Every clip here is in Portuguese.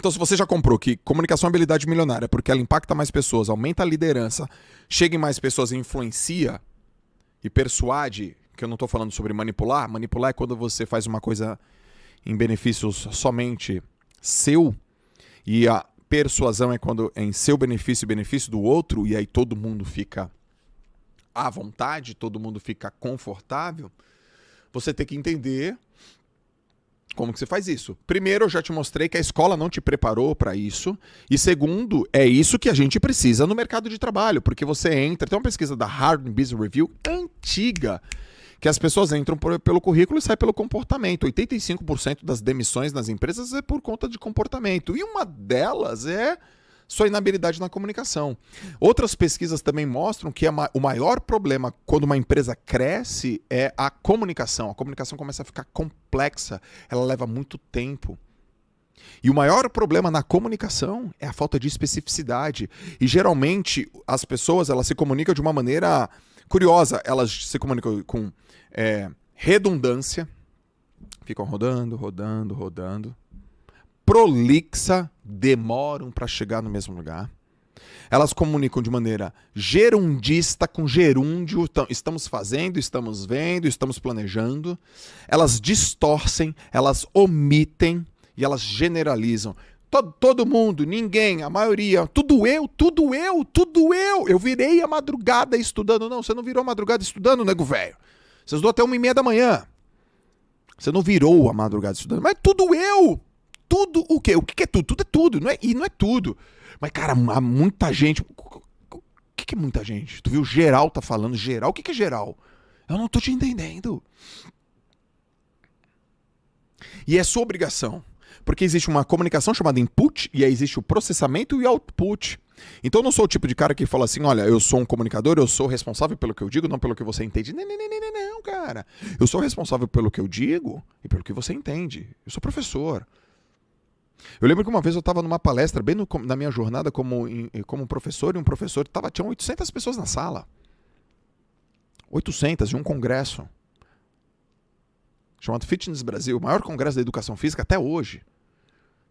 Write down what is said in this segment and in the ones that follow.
Então, se você já comprou que comunicação é habilidade milionária, porque ela impacta mais pessoas, aumenta a liderança, chega em mais pessoas e influencia e persuade, que eu não estou falando sobre manipular. Manipular é quando você faz uma coisa em benefícios somente seu, e a persuasão é quando é em seu benefício e benefício do outro, e aí todo mundo fica à vontade, todo mundo fica confortável. Você tem que entender como que você faz isso. Primeiro, eu já te mostrei que a escola não te preparou para isso. E segundo, é isso que a gente precisa no mercado de trabalho. Porque você entra... Tem uma pesquisa da Harvard Business Review antiga, que as pessoas entram pelo currículo e saem pelo comportamento. 85% das demissões nas empresas é por conta de comportamento. E uma delas é sua inabilidade na comunicação. Outras pesquisas também mostram que o maior problema quando uma empresa cresce é a comunicação. A comunicação começa a ficar complexa, ela leva muito tempo. E o maior problema na comunicação é a falta de especificidade. E geralmente as pessoas elas se comunicam de uma maneira curiosa. Elas se comunicam com redundância, ficam rodando. Prolixa, demoram para chegar no mesmo lugar. Elas comunicam de maneira gerundista com gerúndio. Estamos fazendo, estamos vendo, estamos planejando. Elas distorcem, elas omitem e elas generalizam. Todo mundo, ninguém, a maioria, tudo eu. Eu virei a madrugada estudando. Não, você não virou a madrugada estudando, nego velho. Você estudou até 1h30 da manhã. Você não virou a madrugada estudando. Mas tudo eu. Tudo o quê? O que é tudo? Tudo é tudo. E não é tudo. Mas, cara, há muita gente. O que é muita gente? Tu viu geral tá falando geral? O que é geral? Eu não tô te entendendo. E é sua obrigação. Porque existe uma comunicação chamada input e aí existe o processamento e o output. Então eu não sou o tipo de cara que fala assim, olha, eu sou um comunicador, eu sou responsável pelo que eu digo, não pelo que você entende. Não, cara. Eu sou responsável pelo que eu digo e pelo que você entende. Eu sou professor. Eu lembro que uma vez eu estava numa palestra, bem na minha jornada como professor, e um professor, tinham 800 pessoas na sala. 800, de um congresso. Chamado Fitness Brasil, o maior congresso da educação física até hoje.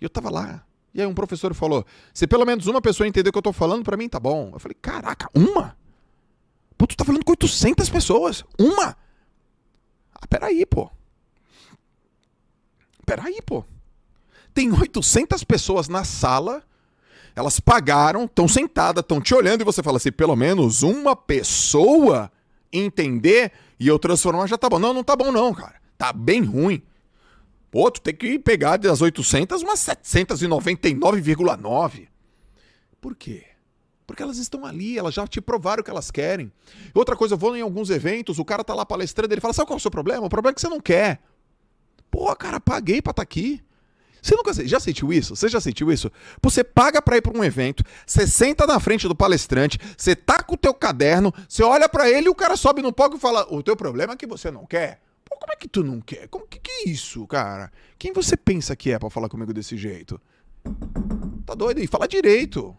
E eu estava lá. E aí um professor falou, se pelo menos uma pessoa entender o que eu estou falando, para mim tá bom. Eu falei, caraca, uma? Pô, tu tá falando com 800 pessoas? Uma? Ah, peraí, pô. Tem 800 pessoas na sala, elas pagaram, estão sentadas, estão te olhando e você fala assim, pelo menos uma pessoa entender e eu transformar já tá bom. Não tá bom não, cara. Tá bem ruim. Pô, tu tem que pegar das 800 umas 799,9. Por quê? Porque elas estão ali, elas já te provaram o que elas querem. Outra coisa, eu vou em alguns eventos, o cara tá lá palestrando, ele fala, sabe qual é o seu problema? O problema é que você não quer. Pô, cara, paguei pra estar aqui. Você nunca já sentiu isso? Você já sentiu isso? Você paga pra ir pra um evento, você senta na frente do palestrante, você tá com o teu caderno, você olha pra ele e o cara sobe no palco e fala, o teu problema é que você não quer. Pô, como é que tu não quer? Que é isso, cara? Quem você pensa que é pra falar comigo desse jeito? Tá doido? E fala direito.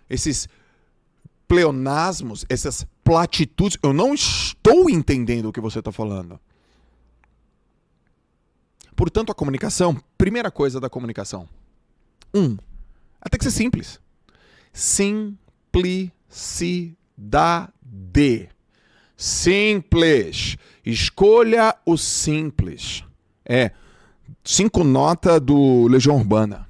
Esses pleonasmos, essas platitudes, eu não estou entendendo o que você tá falando. Portanto, a comunicação, primeira coisa da comunicação. Ela tem que ser simples. Simplicidade. Simples. Escolha o simples. 5 notas do Legião Urbana.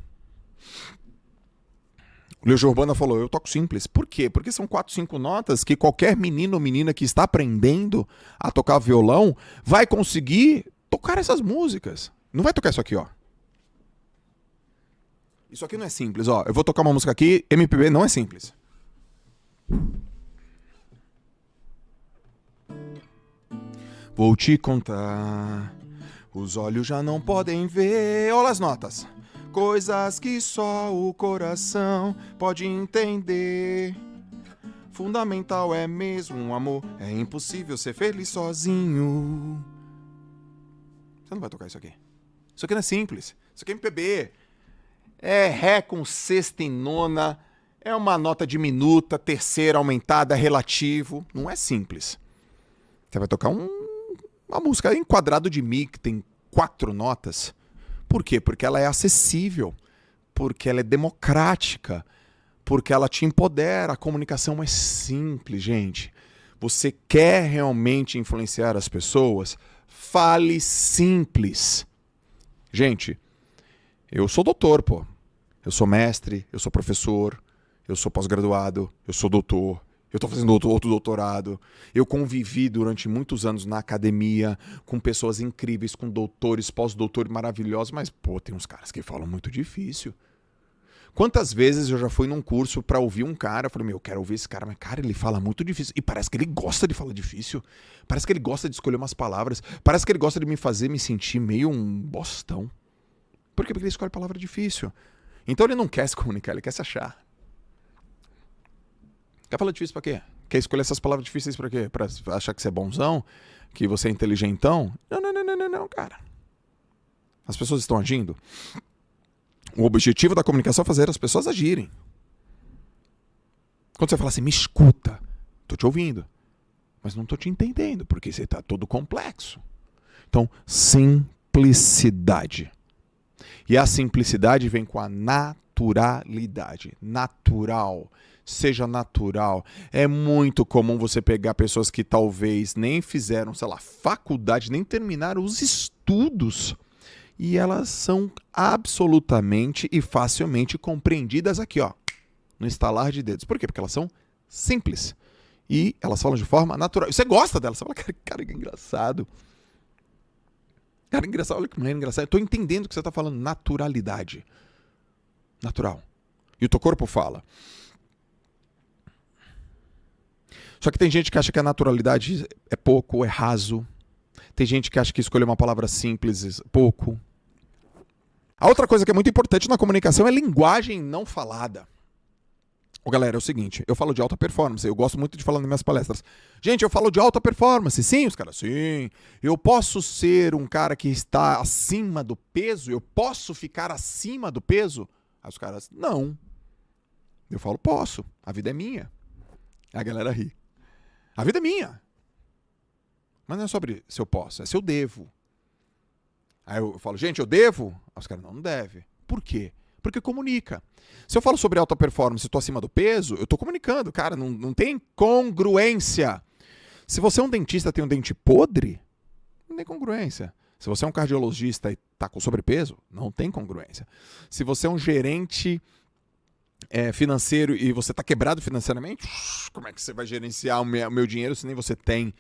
O Legião Urbana falou, eu toco simples. Por quê? Porque são 4, 5 notas que qualquer menino ou menina que está aprendendo a tocar violão vai conseguir tocar essas músicas. Não vai tocar isso aqui, ó. Isso aqui não é simples, ó. Eu vou tocar uma música aqui, MPB não é simples. Vou te contar, os olhos já não podem ver. Olha as notas. Coisas que só o coração pode entender. Fundamental é mesmo um amor, é impossível ser feliz sozinho. Você não vai tocar isso aqui. Isso aqui não é simples. Isso aqui é MPB. É Ré com sexta e nona. É uma nota diminuta, terceira aumentada, relativo. Não é simples. Você vai tocar uma música em quadrado de Mi, que tem 4 notas. Por quê? Porque ela é acessível. porque ela é democrática, porque ela te empodera. A comunicação é simples, gente. Você quer realmente influenciar as pessoas? Fale simples. Gente, eu sou doutor, pô. Eu sou mestre, eu sou professor, eu sou pós-graduado, eu sou doutor, eu estou fazendo outro doutorado. Eu convivi durante muitos anos na academia com pessoas incríveis, com doutores, pós-doutores maravilhosos, mas, pô, tem uns caras que falam muito difícil. Quantas vezes eu já fui num curso pra ouvir um cara, eu falei, meu, eu quero ouvir esse cara, mas, cara, ele fala muito difícil. E parece que ele gosta de falar difícil. Parece que ele gosta de escolher umas palavras. Parece que ele gosta de me fazer me sentir meio um bostão. Por quê? Porque ele escolhe palavra difícil. Então ele não quer se comunicar, ele quer se achar. Quer falar difícil pra quê? Quer escolher essas palavras difíceis pra quê? Pra achar que você é bonzão? Que você é inteligentão? Não, cara. As pessoas estão agindo. O objetivo da comunicação é fazer as pessoas agirem. Quando você fala assim, me escuta, tô te ouvindo, mas não tô te entendendo, porque você tá todo complexo. Então, simplicidade. E a simplicidade vem com a naturalidade. Natural. Seja natural. É muito comum você pegar pessoas que talvez nem fizeram, sei lá, faculdade, nem terminaram os estudos. E elas são absolutamente e facilmente compreendidas aqui, ó, no estalar de dedos. Por quê? Porque elas são simples. E elas falam de forma natural. E você gosta delas. Você fala, cara, que engraçado. Cara, engraçado. Olha que mulher engraçada. Eu tô entendendo o que você tá falando. Naturalidade. Natural. E o teu corpo fala. Só que tem gente que acha que a naturalidade é pouco, é raso. Tem gente que acha que escolher uma palavra simples é pouco. A outra coisa que é muito importante na comunicação é linguagem não falada. Ô, galera, é o seguinte, eu falo de alta performance, eu gosto muito de falar nas minhas palestras. Gente, eu falo de alta performance, sim, os caras, sim. Eu posso ser um cara que está acima do peso? Eu posso ficar acima do peso? Aí os caras, não. Eu falo, posso, a vida é minha. A galera ri. A vida é minha. Mas não é sobre se eu posso, é se eu devo. Aí eu falo, gente, eu devo? Aí os caras, não deve. Por quê? Porque comunica. Se eu falo sobre alta performance e estou acima do peso, eu estou comunicando. Cara, não tem congruência. Se você é um dentista e tem um dente podre, não tem congruência. Se você é um cardiologista e está com sobrepeso, não tem congruência. Se você é um gerente financeiro e você está quebrado financeiramente, como é que você vai gerenciar o meu dinheiro se nem você tem?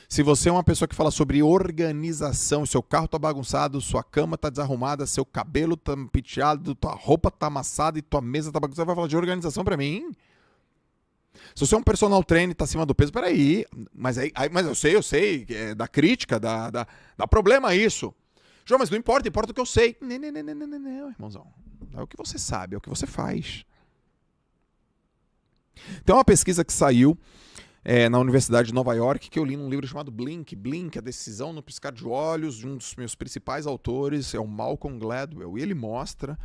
Se você é uma pessoa que fala sobre organização, seu carro está bagunçado, sua cama está desarrumada, seu cabelo está penteado, tua roupa está amassada e tua mesa está bagunçada, você vai falar de organização para mim? Se você é um personal trainer e está acima do peso, peraí, mas eu sei, da crítica, dá problema isso. João, mas não importa, importa o que eu sei. Não, irmãozão. É o que você sabe, é o que você faz. Tem uma pesquisa que saiu na Universidade de Nova York, que eu li num livro chamado Blink, a decisão no piscar de olhos, de um dos meus principais autores, é o Malcolm Gladwell, e ele mostra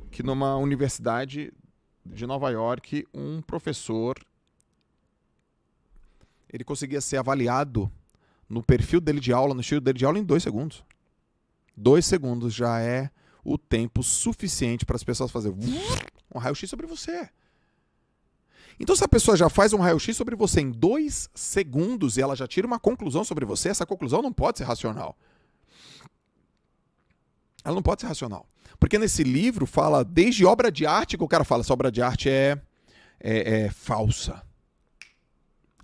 que numa universidade de Nova York, um professor, ele conseguia ser avaliado no perfil dele de aula, no estilo dele de aula em 2 segundos. 2 segundos já é o tempo suficiente para as pessoas fazerem um raio-x sobre você. Então, se a pessoa já faz um raio-x sobre você em 2 segundos e ela já tira uma conclusão sobre você, essa conclusão não pode ser racional. Ela não pode ser racional. Porque nesse livro fala desde obra de arte, que o cara fala, essa obra de arte é falsa,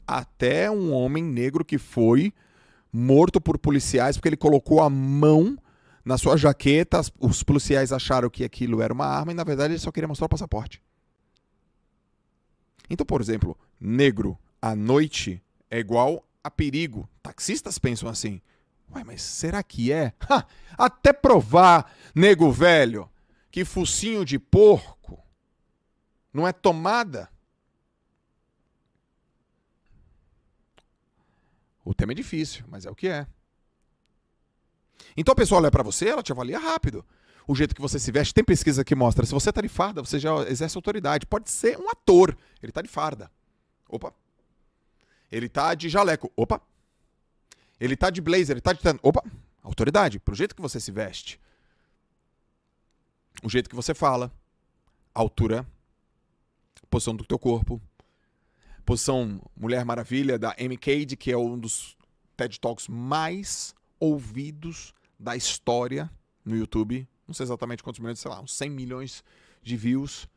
até um homem negro que foi morto por policiais porque ele colocou a mão na sua jaqueta, os policiais acharam que aquilo era uma arma e, na verdade, ele só queria mostrar o passaporte. Então, por exemplo, negro à noite é igual a perigo. Taxistas pensam assim. Ué, mas será que é? Até provar, nego velho, que focinho de porco não é tomada. O tema é difícil, mas é o que é. Então a pessoa olha pra você, ela te avalia rápido. O jeito que você se veste, tem pesquisa que mostra, se você tá de farda, você já exerce autoridade. Pode ser um ator, ele tá de farda. Opa. Ele tá de jaleco. Opa. Ele tá de blazer, ele tá de... Opa. Autoridade, pro jeito que você se veste. o jeito que você fala, a altura, a posição do teu corpo, posição Mulher Maravilha da Amy Cady, que é um dos TED Talks mais ouvidos da história no YouTube. Não sei exatamente quantos milhões, sei lá, uns 100 milhões de views.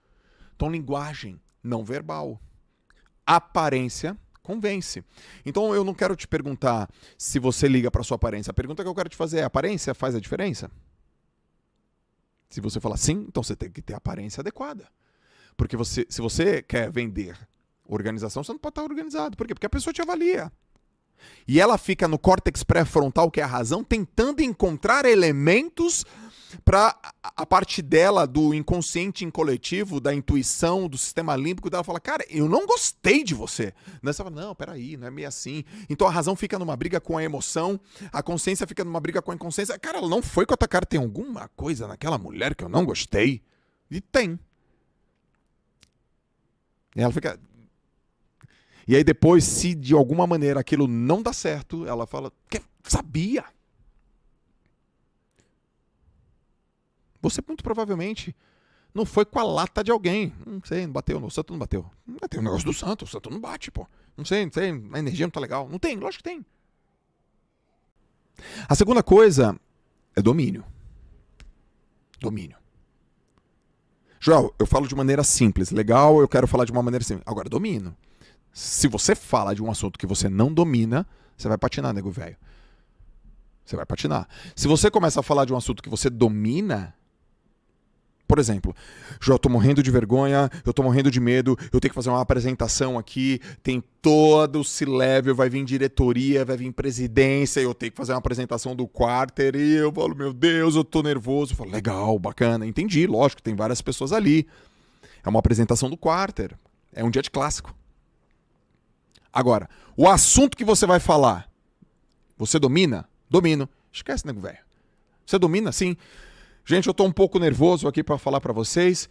Então, linguagem não verbal. Aparência convence. Então, eu não quero te perguntar se você liga para sua aparência. A pergunta que eu quero te fazer é: a aparência faz a diferença? Se você falar sim, então você tem que ter a aparência adequada. Porque se você quer vender organização, você não pode estar organizado. Por quê? Porque a pessoa te avalia. E ela fica no córtex pré-frontal, que é a razão, tentando encontrar elementos para a parte dela, do inconsciente coletivo, da intuição, do sistema límbico dela, fala: cara, eu não gostei de você. Daí você fala: não, peraí, não é meio assim. Então a razão fica numa briga com a emoção, a consciência fica numa briga com a inconsciência. Cara, ela não foi com a tua cara, tem alguma coisa naquela mulher que eu não gostei? E tem. E ela fica... E aí depois, se de alguma maneira aquilo não dá certo, ela fala: que sabia. Você muito provavelmente não foi com a lata de alguém. Não sei, não bateu, o santo não bateu. Não tem o negócio do santo, o santo não bate, pô. Não sei, a energia não tá legal. Não tem, lógico que tem. A segunda coisa é domínio. Domínio. Joel, eu falo de maneira simples. Legal, eu quero falar de uma maneira simples. Agora, domínio. Se você fala de um assunto que você não domina, você vai patinar, nego velho. Você vai patinar. Se você começa a falar de um assunto que você domina, por exemplo, Joel, eu tô morrendo de vergonha, eu tô morrendo de medo, eu tenho que fazer uma apresentação aqui, tem todo o C-Level, vai vir diretoria, vai vir presidência, eu tenho que fazer uma apresentação do quarter, e eu falo: meu Deus, eu tô nervoso. Eu falo: legal, bacana, entendi, lógico, tem várias pessoas ali. É uma apresentação do quarter, é um dia de clássico. Agora, o assunto que você vai falar, você domina? Domino. Esquece, nego velho. Você domina, sim. Gente, eu tô um pouco nervoso aqui para falar para vocês.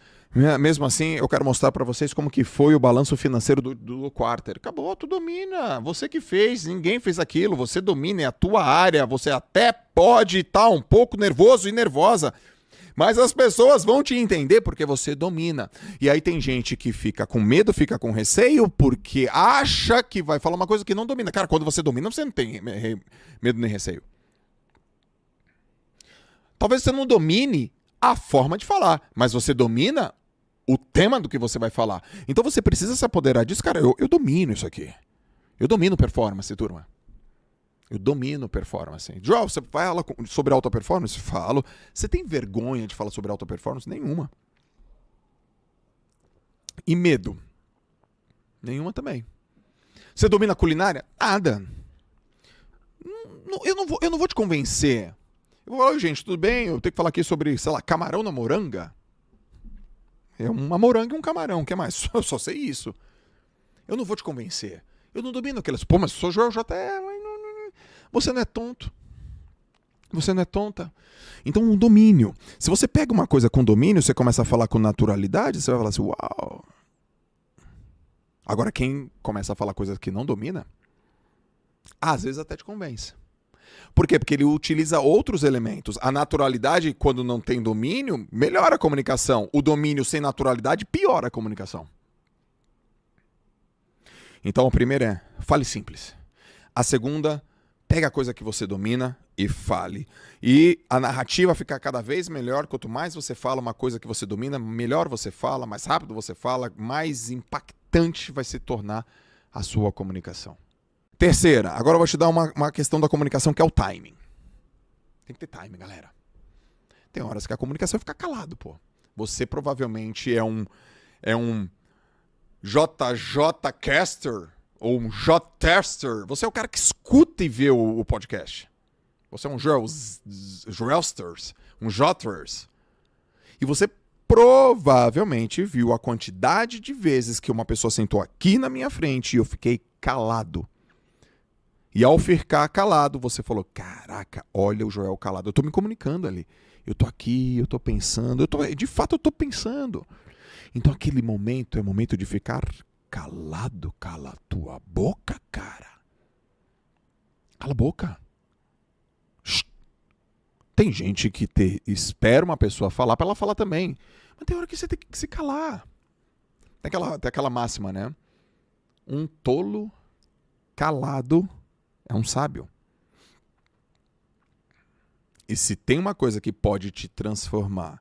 Mesmo assim, eu quero mostrar para vocês como que foi o balanço financeiro do quarter. Acabou, tu domina. Você que fez, ninguém fez aquilo. Você domina, é a tua área. Você até pode estar um pouco nervoso e nervosa, mas as pessoas vão te entender porque você domina. E aí tem gente que fica com medo, fica com receio, porque acha que vai falar uma coisa que não domina. Cara, quando você domina, você não tem medo nem receio. Talvez você não domine a forma de falar, mas você domina o tema do que você vai falar. Então você precisa se apoderar disso. Cara, eu domino isso aqui. Eu domino performance, turma. Eu domino performance. Joel, você fala sobre alta performance? Falo. Você tem vergonha de falar sobre alta performance? Nenhuma. E medo? Nenhuma também. Você domina a culinária? Nada. Eu não vou te convencer. Eu vou falar: gente, tudo bem? Eu tenho que falar aqui sobre, sei lá, camarão na moranga? É uma moranga e um camarão. O que mais? Eu só sei isso. Eu não vou te convencer. Eu não domino aquelas... Pô, mas sou Joel JR. Você não é tonto. Você não é tonta. Então, um domínio. Se você pega uma coisa com domínio, você começa a falar com naturalidade, você vai falar assim: uau. Agora, quem começa a falar coisas que não domina, às vezes até te convence. Por quê? Porque ele utiliza outros elementos. A naturalidade, quando não tem domínio, melhora a comunicação. O domínio sem naturalidade piora a comunicação. Então, a primeira é: fale simples. A segunda, pega a coisa que você domina e fale. E a narrativa fica cada vez melhor. Quanto mais você fala uma coisa que você domina, melhor você fala, mais rápido você fala, mais impactante vai se tornar a sua comunicação. Terceira, agora eu vou te dar uma questão da comunicação, que é o timing. Tem que ter timing, galera. Tem horas que a comunicação fica calado, pô. Você provavelmente é um JJ Caster ou um J-Tester. Você é o cara que escuta e vê o podcast. Você é um Joelsters, um Jotters. E você provavelmente viu a quantidade de vezes que uma pessoa sentou aqui na minha frente e eu fiquei calado. E ao ficar calado, você falou: caraca, olha o Joel calado. Eu tô me comunicando ali. Eu tô aqui, eu tô pensando. De fato, eu tô pensando. Então aquele momento é momento de ficar calado. Cala a tua boca, cara. Cala a boca. Shhh. Tem gente que espera uma pessoa falar pra ela falar também. Mas tem hora que você tem que se calar. Tem aquela máxima, né? Um tolo calado é um sábio. E se tem uma coisa que pode te transformar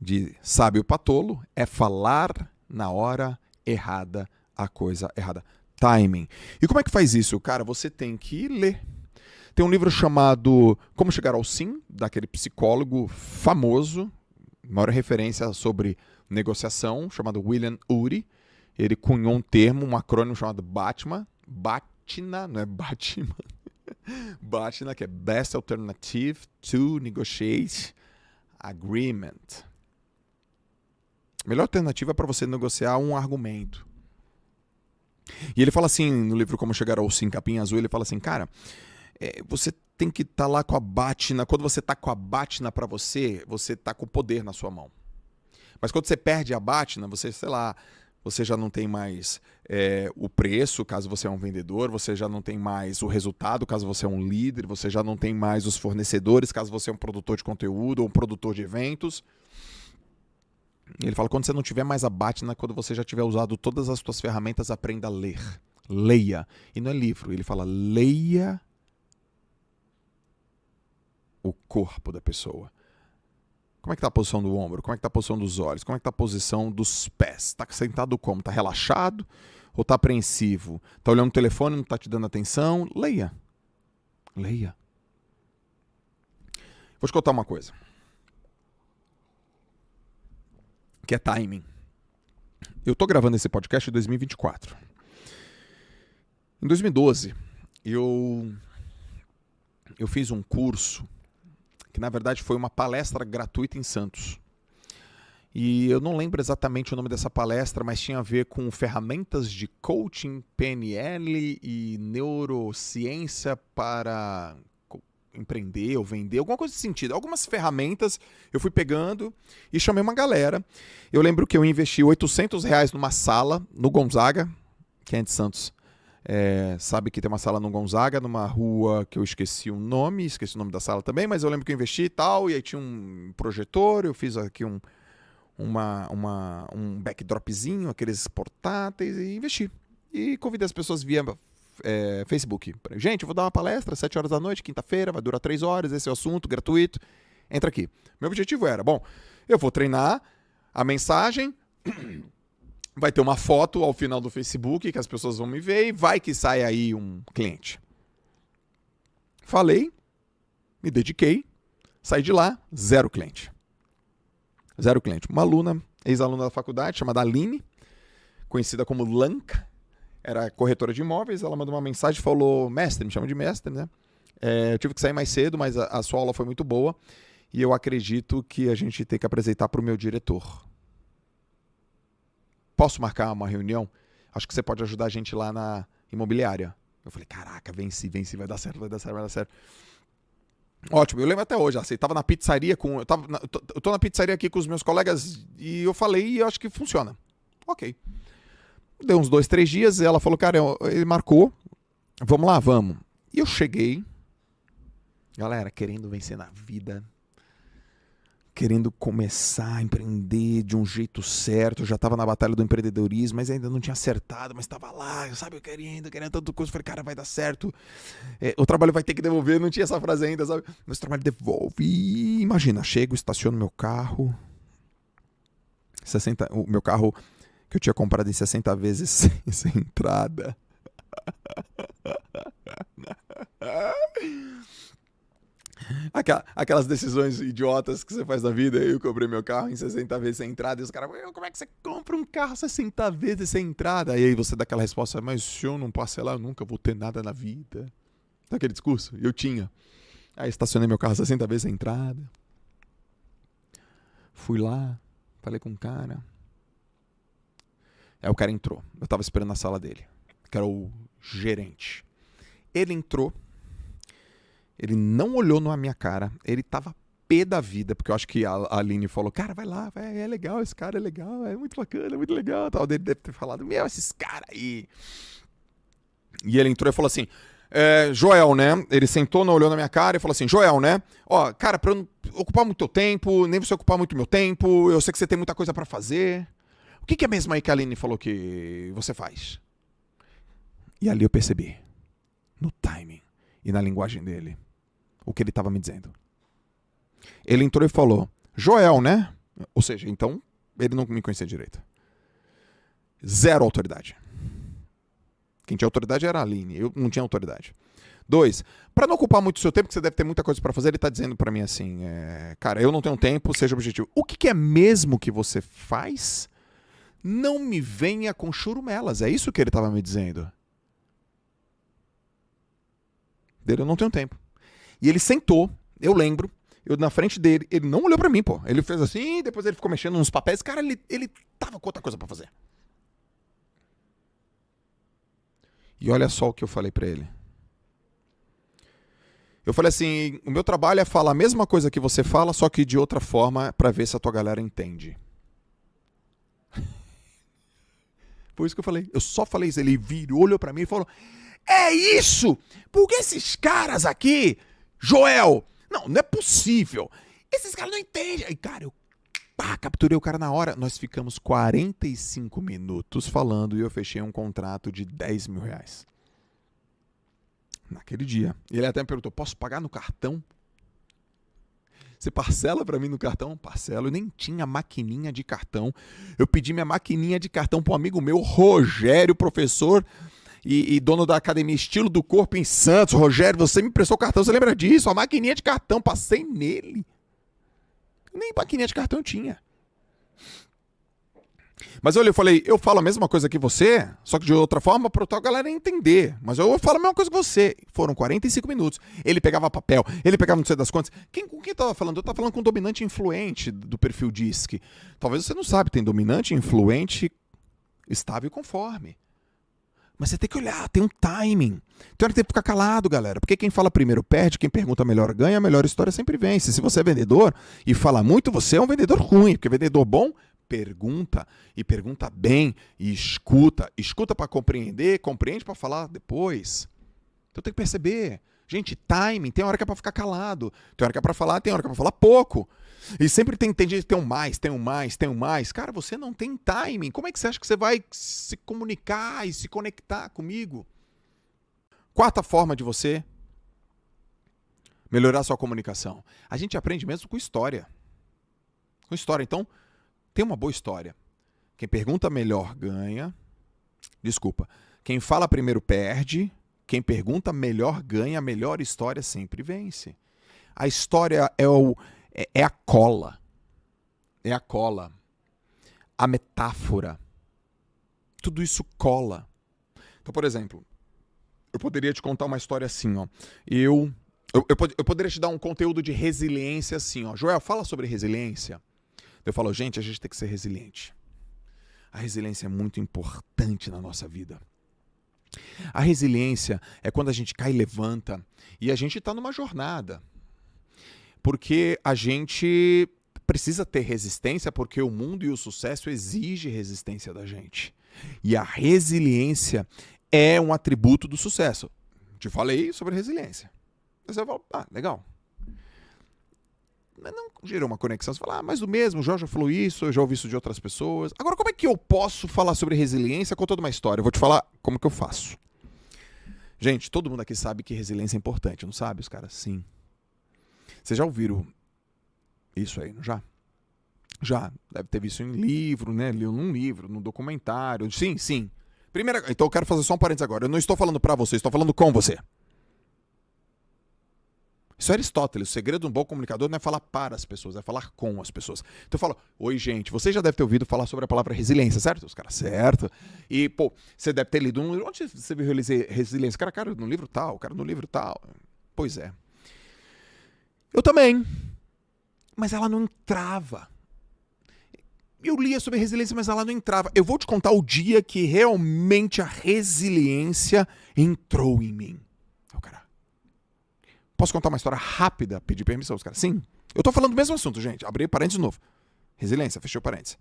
de sábio para tolo, é falar na hora errada a coisa errada. Timing. E como é que faz isso? Cara, você tem que ler. Tem um livro chamado Como Chegar ao Sim, daquele psicólogo famoso, maior referência sobre negociação, chamado William Ury. Ele cunhou um termo, um acrônimo chamado BATNA, não é Batman. BATNA, que é Best Alternative to Negotiate Agreement. A melhor alternativa é para você negociar um argumento. E ele fala assim, no livro Como Chegar ao Sim, capinha azul, ele fala assim, cara, você tem que estar lá com a BATNA. Quando você está com a BATNA para você está com o poder na sua mão. Mas quando você perde a BATNA, você, sei lá, você já não tem mais o preço, caso você é um vendedor, você já não tem mais o resultado, caso você é um líder, você já não tem mais os fornecedores, caso você é um produtor de conteúdo ou um produtor de eventos. Ele fala, quando você não tiver mais a BATNA, quando você já tiver usado todas as suas ferramentas, aprenda a ler. Leia. E não é livro, ele fala, leia o corpo da pessoa. Como é que tá a posição do ombro? Como é que tá a posição dos olhos? Como é que tá a posição dos pés? Tá sentado como? Tá relaxado ou tá apreensivo? Tá olhando o telefone, não tá te dando atenção? Leia. Leia. Vou te contar uma coisa. Que é timing. Eu tô gravando esse podcast em 2024. Em 2012, eu fiz um curso que na verdade foi uma palestra gratuita em Santos. E eu não lembro exatamente o nome dessa palestra, mas tinha a ver com ferramentas de coaching, PNL e neurociência para empreender ou vender, alguma coisa nesse sentido. Algumas ferramentas eu fui pegando e chamei uma galera. Eu lembro que eu investi R$800 numa sala no Gonzaga, que é de Santos. Sabe que tem uma sala no Gonzaga, numa rua que eu esqueci o nome da sala também, mas eu lembro que eu investi e tal, e aí tinha um projetor, eu fiz aqui um backdropzinho, aqueles portáteis, e investi. E convidei as pessoas via Facebook. Gente, eu vou dar uma palestra às 7 horas da noite, quinta-feira, vai durar 3 horas, esse é o assunto, gratuito, entra aqui. Meu objetivo era, eu vou treinar a mensagem... Vai ter uma foto ao final do Facebook que as pessoas vão me ver e vai que sai aí um cliente. Falei, me dediquei, saí de lá, 0 cliente. 0 cliente. Uma aluna, ex-aluna da faculdade, chamada Aline, conhecida como Lanca, era corretora de imóveis, ela mandou uma mensagem e falou, mestre, me chama de mestre, né? Eu tive que sair mais cedo, mas a sua aula foi muito boa e eu acredito que a gente tem que apresentar para o meu diretor. Posso marcar uma reunião? Acho que você pode ajudar a gente lá na imobiliária. Eu falei, caraca, venci, vai dar certo. Ótimo, eu lembro até hoje, você tava na pizzaria eu tô na pizzaria aqui com os meus colegas e eu falei e eu acho que funciona. Ok. Deu uns 2, 3 dias e ela falou, cara, ele marcou, vamos lá, vamos. E eu cheguei, galera, querendo vencer na vida, querendo começar a empreender de um jeito certo, eu já estava na batalha do empreendedorismo, mas ainda não tinha acertado, mas estava lá, sabe, querendo tanta coisa, falei, cara, vai dar certo, o trabalho vai ter que devolver, não tinha essa frase ainda, sabe, mas o trabalho devolve, e imagina, chego, estaciono meu carro, o meu carro que eu tinha comprado em 60 vezes sem entrada, aquelas decisões idiotas que você faz na vida. Eu comprei meu carro em 60 vezes sem entrada. E os caras, como é que você compra um carro 60 vezes sem entrada? E aí você dá aquela resposta, mas se eu não parcelar, eu nunca vou ter nada na vida. Sabe aquele discurso? Eu tinha. Aí estacionei meu carro 60 vezes sem entrada. Fui lá, falei com o cara. Aí o cara entrou. Eu tava esperando na sala dele, que era o gerente. Ele entrou. Ele não olhou na minha cara, ele tava pé da vida, porque eu acho que a Aline falou, cara, vai lá, é legal, esse cara é legal, é muito bacana, é muito legal, tal. Ele deve ter falado, esses caras aí. E ele entrou e falou assim, Joel, né? Ele sentou, olhou na minha cara e falou assim, Joel, né? Ó, cara, pra eu não ocupar muito teu tempo, nem você ocupar muito meu tempo, eu sei que você tem muita coisa pra fazer. O que é mesmo aí que a Aline falou que você faz? E ali eu percebi, no timing e na linguagem dele, o que ele estava me dizendo. Ele entrou e falou, Joel, né? Ou seja, então, ele não me conhecia direito. Zero autoridade. Quem tinha autoridade era a Aline, eu não tinha autoridade. 2, para não ocupar muito o seu tempo, que você deve ter muita coisa para fazer, ele tá dizendo para mim assim, cara, eu não tenho tempo, seja objetivo. O que é mesmo que você faz? Não me venha com churumelas, é isso que ele tava me dizendo. Dele, eu não tenho tempo. E ele sentou, eu lembro, eu na frente dele, ele não olhou para mim, pô. Ele fez assim, depois ele ficou mexendo nos papéis, cara, ele tava com outra coisa para fazer. E olha só o que eu falei pra ele. Eu falei assim, o meu trabalho é falar a mesma coisa que você fala, só que de outra forma, pra ver se a tua galera entende. Foi isso que eu falei. Eu só falei isso. Ele virou, olhou pra mim e falou, é isso! Porque esses caras aqui, Joel, não é possível. Esses caras não entendem. Aí, cara, eu capturei o cara na hora. Nós ficamos 45 minutos falando e eu fechei um contrato de 10 mil reais. Naquele dia. E ele até me perguntou, posso pagar no cartão? Você parcela pra mim no cartão? Parcelo. Eu nem tinha maquininha de cartão. Eu pedi minha maquininha de cartão pra um amigo meu, Rogério, professor e dono da academia Estilo do Corpo em Santos. Rogério, você me emprestou o cartão, você lembra disso? A maquininha de cartão, passei nele. Nem maquininha de cartão tinha. Mas eu falei, eu falo a mesma coisa que você, só que de outra forma para a galera entender. Mas eu falo a mesma coisa que você. Foram 45 minutos. Ele pegava papel, ele pegava não sei das quantas. Com quem eu tava falando? Eu tava falando com o dominante influente do perfil DISC. Talvez você não sabe, tem dominante, influente, estável e conforme. Mas você tem que olhar, tem um timing. Tem hora que tem que ficar calado, galera. Porque quem fala primeiro perde, quem pergunta melhor ganha, a melhor história sempre vence. Se você é vendedor e fala muito, você é um vendedor ruim. Porque vendedor bom pergunta, e pergunta bem, e escuta. Escuta para compreender, compreende para falar depois. Então tem que perceber. Gente, timing, tem hora que é para ficar calado. Tem hora que é para falar, tem hora que é para falar pouco. E sempre tem gente que tem um mais, tem um mais, tem um mais. Cara, você não tem timing. Como é que você acha que você vai se comunicar e se conectar comigo? Quarta forma de você melhorar sua comunicação. A gente aprende mesmo com história. Com história, então, tem uma boa história. Quem pergunta melhor ganha. Desculpa. Quem fala primeiro perde. Quem pergunta melhor ganha. A melhor história sempre vence. A história é a cola. É a cola. A metáfora. Tudo isso cola. Então, por exemplo, eu poderia te contar uma história assim, ó. Eu poderia te dar um conteúdo de resiliência assim, ó. Joel, fala sobre resiliência. Eu falo, gente, a gente tem que ser resiliente. A resiliência é muito importante na nossa vida. A resiliência é quando a gente cai e levanta e a gente está numa jornada. Porque a gente precisa ter resistência, porque o mundo e o sucesso exigem resistência da gente. E a resiliência é um atributo do sucesso. Te falei sobre resiliência. Você vai falar, legal. Mas não gerou uma conexão. Você fala, mas o mesmo, o Jorge já falou isso, eu já ouvi isso de outras pessoas. Agora, como é que eu posso falar sobre resiliência contando uma história? Eu vou te falar como que eu faço. Gente, todo mundo aqui sabe que resiliência é importante, não sabe? Os caras, sim. Vocês já ouviram isso aí, não já? Já. Deve ter visto em livro, né? Leu num livro, num documentário. Sim, sim. Então eu quero fazer só um parênteses agora. Eu não estou falando para você, estou falando com você. Isso é Aristóteles. O segredo de um bom comunicador não é falar para as pessoas, é falar com as pessoas. Então eu falo, oi gente, você já deve ter ouvido falar sobre a palavra resiliência, certo? Os caras, certo. E, pô, você deve ter lido um livro. Onde você viu resiliência? Cara, no livro tal, cara, no livro tal. Pois é. Eu também. Mas ela não entrava. Eu lia sobre resiliência, mas ela não entrava. Eu vou te contar o dia que realmente a resiliência entrou em mim. Posso contar uma história rápida? Pedir permissão aos caras. Sim. Eu tô falando do mesmo assunto, gente. Abri parênteses de novo. Resiliência, fechei o parênteses.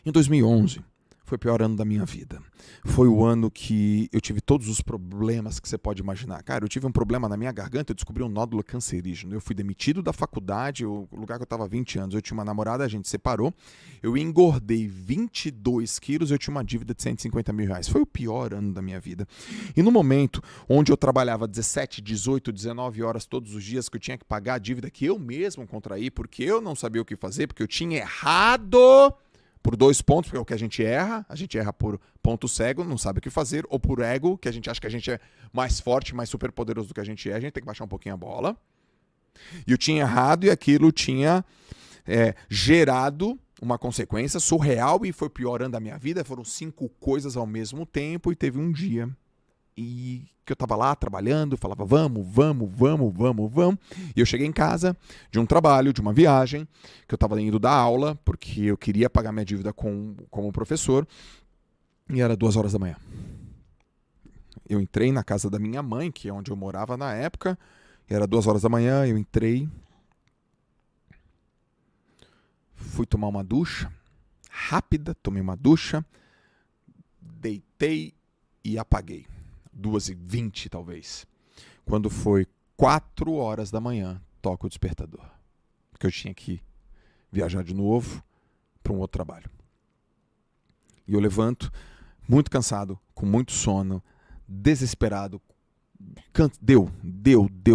Em 2011, Foi o pior ano da minha vida. Foi o ano que eu tive todos os problemas que você pode imaginar. Cara, eu tive um problema na minha garganta, eu descobri um nódulo cancerígeno. Eu fui demitido da faculdade, o lugar que eu estava há 20 anos. Eu tinha uma namorada, a gente separou. Eu engordei 22 quilos, eu tinha uma dívida de 150 mil reais. Foi o pior ano da minha vida. E no momento onde eu trabalhava 17, 18, 19 horas todos os dias, que eu tinha que pagar a dívida que eu mesmo contraí, porque eu não sabia o que fazer, porque eu tinha errado por 2 pontos, porque é o que a gente erra por ponto cego, não sabe o que fazer, ou por ego, que a gente acha que a gente é mais forte, mais super poderoso do que a gente tem que baixar um pouquinho a bola. E eu tinha errado e aquilo tinha gerado uma consequência surreal e foi o pior ano da minha vida. Foram 5 coisas ao mesmo tempo e teve um dia e que eu tava lá trabalhando, falava vamos. E eu cheguei em casa de um trabalho, de uma viagem, que eu tava indo dar aula, porque eu queria pagar minha dívida como professor, e era 2 horas da manhã. Eu entrei na casa da minha mãe, que é onde eu morava na época, e era 2 horas da manhã, eu entrei, fui tomar uma ducha, rápida, tomei uma ducha, deitei e apaguei. 2h20 talvez. Quando foi 4 horas da manhã, toca o despertador. Porque eu tinha que viajar de novo para um outro trabalho. E eu levanto, muito cansado, com muito sono, desesperado. Deu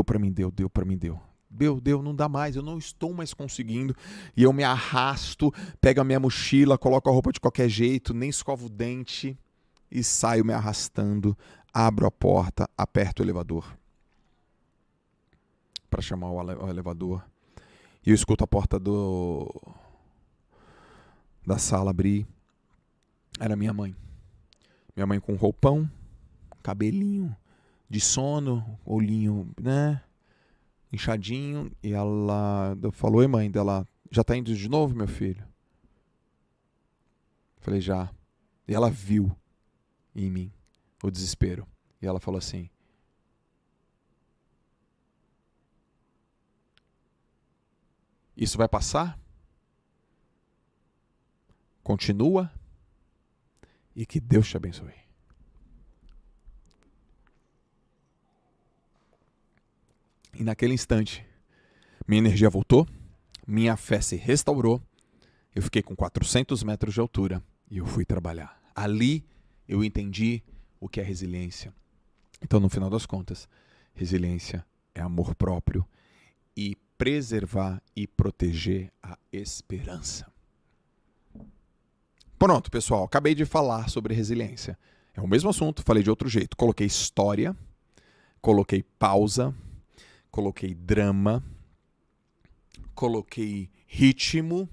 para mim. Deu, não dá mais, eu não estou mais conseguindo. E eu me arrasto, pego a minha mochila, coloco a roupa de qualquer jeito, nem escovo o dente e saio me arrastando. Abro a porta, aperto o elevador para chamar o elevador. E eu escuto a porta da sala abrir. Era minha mãe. Minha mãe com roupão, cabelinho de sono, olhinho, né, inchadinho. E ela falou, oi mãe, dela, já tá indo de novo, meu filho? Falei, já. E ela viu em mim o desespero. E ela falou assim, isso vai passar? Continua e que Deus te abençoe. E naquele instante, minha energia voltou, minha fé se restaurou, eu fiquei com 400 metros de altura e eu fui trabalhar. Ali eu entendi o que é resiliência. Então, no final das contas, resiliência é amor próprio e preservar e proteger a esperança. Pronto, pessoal, acabei de falar sobre resiliência. É o mesmo assunto, falei de outro jeito. Coloquei história, coloquei pausa, coloquei drama, coloquei ritmo.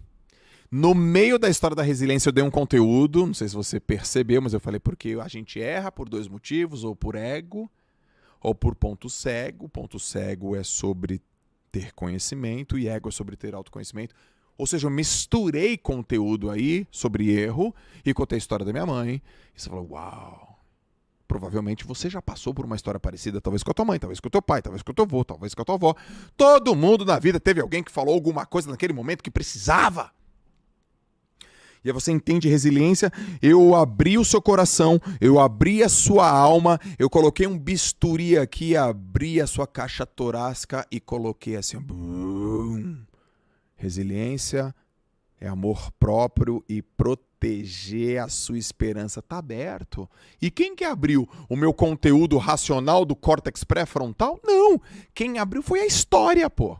No meio da história da resiliência eu dei um conteúdo, não sei se você percebeu, mas eu falei porque a gente erra por 2 motivos, ou por ego, ou por ponto cego. Ponto cego é sobre ter conhecimento e ego é sobre ter autoconhecimento. Ou seja, eu misturei conteúdo aí sobre erro e contei a história da minha mãe. E você falou, uau, provavelmente você já passou por uma história parecida, talvez com a tua mãe, talvez com o teu pai, talvez com o teu avô, talvez com a tua avó. Todo mundo na vida teve alguém que falou alguma coisa naquele momento que precisava. E aí você entende resiliência, eu abri o seu coração, eu abri a sua alma, eu coloquei um bisturi aqui, abri a sua caixa torácica e coloquei assim, bum. Resiliência é amor próprio e proteger a sua esperança. Tá aberto. E quem que abriu o meu conteúdo racional do córtex pré-frontal? Não. Quem abriu foi a história, pô.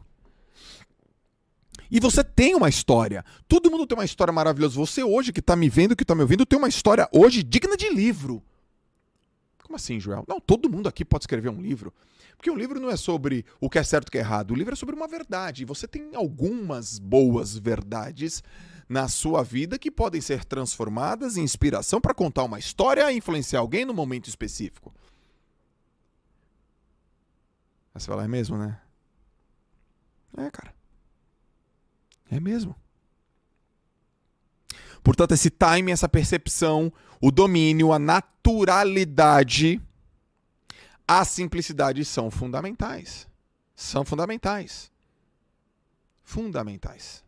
E você tem uma história. Todo mundo tem uma história maravilhosa. Você hoje que tá me vendo, que tá me ouvindo, tem uma história hoje digna de livro. Como assim, Joel? Não, todo mundo aqui pode escrever um livro. Porque um livro não é sobre o que é certo e o que é errado. O livro é sobre uma verdade. E você tem algumas boas verdades na sua vida que podem ser transformadas em inspiração para contar uma história e influenciar alguém num momento específico. Aí você fala, é mesmo, né? É, cara. É mesmo. Portanto, esse timing, essa percepção, o domínio, a naturalidade, a simplicidade são fundamentais. São fundamentais. Fundamentais.